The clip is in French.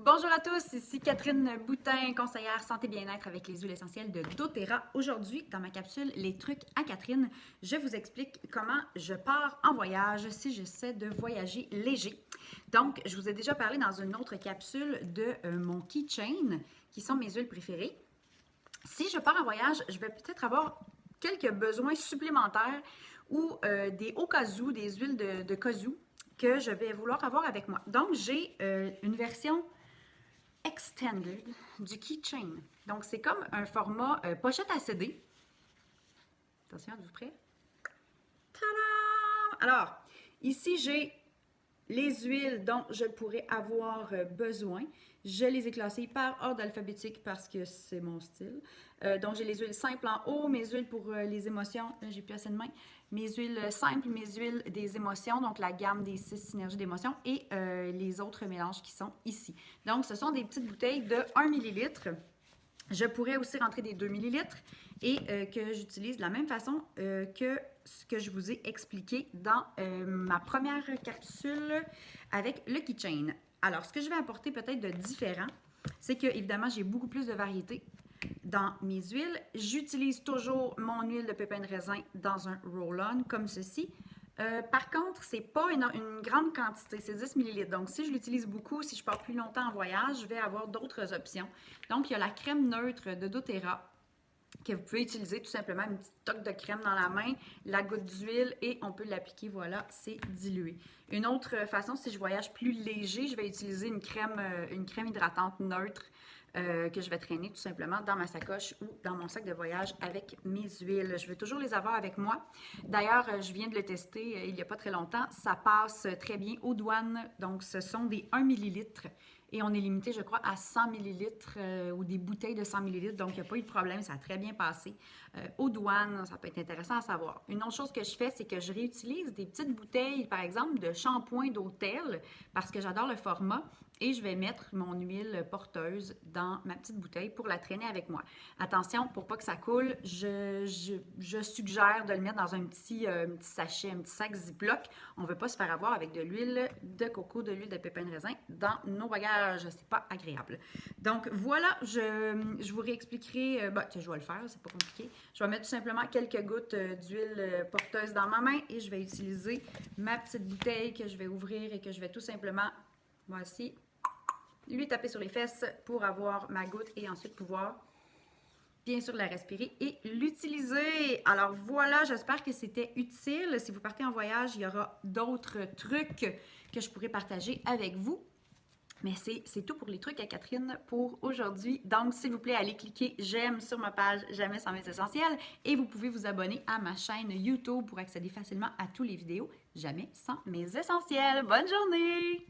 Bonjour à tous, ici Catherine Boutin, conseillère santé bien-être avec les huiles essentielles de doTERRA. Aujourd'hui, dans ma capsule Les trucs à Catherine, je vous explique comment je pars en voyage si j'essaie de voyager léger. Donc, je vous ai déjà parlé dans une autre capsule de mon keychain, qui sont mes huiles préférées. Si je pars en voyage, je vais peut-être avoir quelques besoins supplémentaires ou des au cas où, des huiles de cas où que je vais vouloir avoir avec moi. Donc, j'ai une version extended du keychain. Donc, c'est comme un format pochette à CD. Attention, êtes-vous prêts? Tadam! Alors, ici, j'ai les huiles dont je pourrais avoir besoin. Je les ai classées par ordre alphabétique parce que c'est mon style. Donc, j'ai les huiles simples en haut, mes huiles pour les émotions, j'ai plus assez de main, mes huiles simples, mes huiles des émotions, donc la gamme des 6 synergies d'émotions et les autres mélanges qui sont ici. Donc, ce sont des petites bouteilles de 1 ml. Je pourrais aussi rentrer des 2 ml et que j'utilise de la même façon que ce que je vous ai expliqué dans ma première capsule avec le keychain. Alors, ce que je vais apporter peut-être de différent, c'est que, évidemment, j'ai beaucoup plus de variété dans mes huiles. J'utilise toujours mon huile de pépins de raisin dans un roll-on comme ceci. Par contre, c'est pas une grande quantité, c'est 10 ml. Donc, si je l'utilise beaucoup, si je pars plus longtemps en voyage, je vais avoir d'autres options. Donc, il y a la crème neutre de doTERRA que vous pouvez utiliser tout simplement une petite toque de crème dans la main, la goutte d'huile et on peut l'appliquer, voilà, c'est dilué. Une autre façon, si je voyage plus léger, je vais utiliser une crème hydratante neutre que je vais traîner tout simplement dans ma sacoche ou dans mon sac de voyage avec mes huiles. Je vais toujours les avoir avec moi. D'ailleurs, je viens de le tester il n'y a pas très longtemps. Ça passe très bien aux douanes. Donc, ce sont des 1 ml et on est limité, je crois, à 100 ml ou des bouteilles de 100 ml. Donc, il n'y a pas eu de problème. Ça a très bien passé. Aux douanes, ça peut être intéressant à savoir. Une autre chose que je fais, c'est que je réutilise des petites bouteilles, par exemple, de shampoing d'hôtel parce que j'adore le format. Et je vais mettre mon huile porteuse dans ma petite bouteille pour la traîner avec moi. Attention, pour pas que ça coule, je suggère de le mettre dans un petit sachet, un petit sac Ziploc. On ne veut pas se faire avoir avec de l'huile de coco, de l'huile de pépins de raisin dans nos bagages. C'est pas agréable. Donc voilà, je vous réexpliquerai. Je vais le faire, c'est pas compliqué. Je vais mettre tout simplement quelques gouttes d'huile porteuse dans ma main et je vais utiliser ma petite bouteille que je vais ouvrir et que je vais tout simplement, voici, lui taper sur les fesses pour avoir ma goutte et ensuite pouvoir bien sûr la respirer et l'utiliser. Alors voilà, j'espère que c'était utile. Si vous partez en voyage, il y aura d'autres trucs que je pourrais partager avec vous. Mais c'est tout pour les trucs à Catherine pour aujourd'hui. Donc, s'il vous plaît, allez cliquer j'aime sur ma page Jamais sans mes essentiels et vous pouvez vous abonner à ma chaîne YouTube pour accéder facilement à toutes les vidéos Jamais sans mes essentiels. Bonne journée!